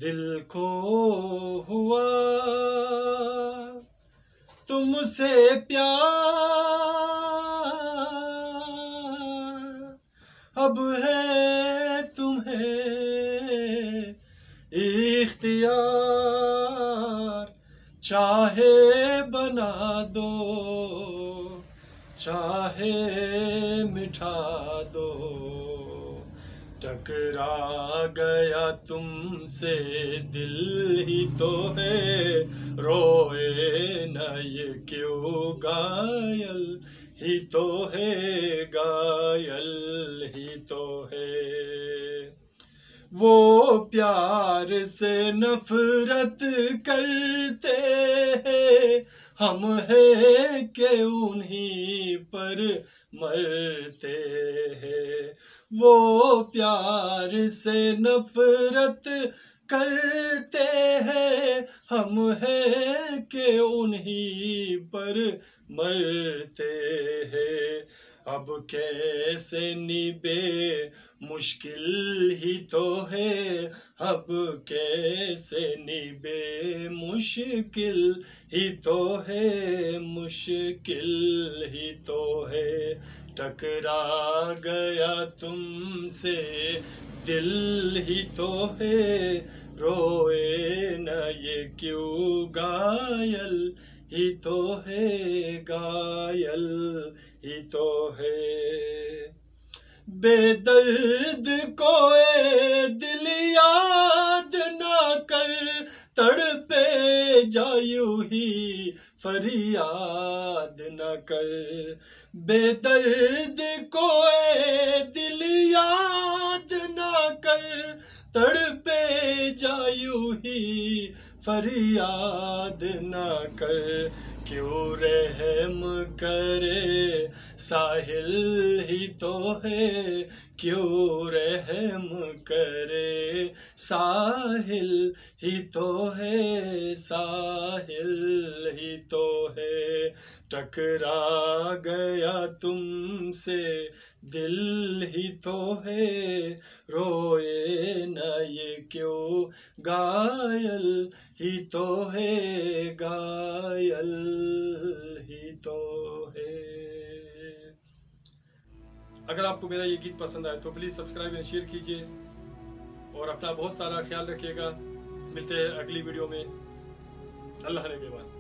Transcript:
दिल को हुआ तुमसे प्यार, अब है तुम्हें इख्तियार, चाहे बना दो चाहे मिठा दो। टकरा गया तुमसे दिल ही तो है, रोए न ये क्यों, घायल ही तो है, घायल ही तो है। वो प्यार से नफरत करते हैं, हम है के उन्हीं पर मरते हैं। वो प्यार से नफरत करते हैं, हम है के उन्हीं पर मरते हैं। अब कैसे निभे मुश्किल ही तो है, अब कैसे निभे मुश्किल ही तो है, मुश्किल ही तो है। टकरा गया तुमसे दिल ही तो है, रोए न ये क्यों, घायल ही तो है, घायल ही तो है। बेदर्द कोई दिल याद ना कर, तड़पे जायू ही फरियाद न कर। बेदर्द कोई दिल याद ना कर, तड़पे जायू ही फरियाद ना कर। क्यों रहम करे साहिल ही तो है, क्यों रहम करे साहिल ही तो है, साहिल ही तो है। टकरा गया तुमसे दिल ही तो है, रोए न ये क्यों, घायल ही तो है, घायल ही तो है। अगर आपको मेरा ये गीत पसंद आए तो प्लीज़ सब्सक्राइब एंड शेयर कीजिए और अपना बहुत सारा ख्याल रखिएगा। मिलते हैं अगली वीडियो में। अल्लाह ने मेहरबान।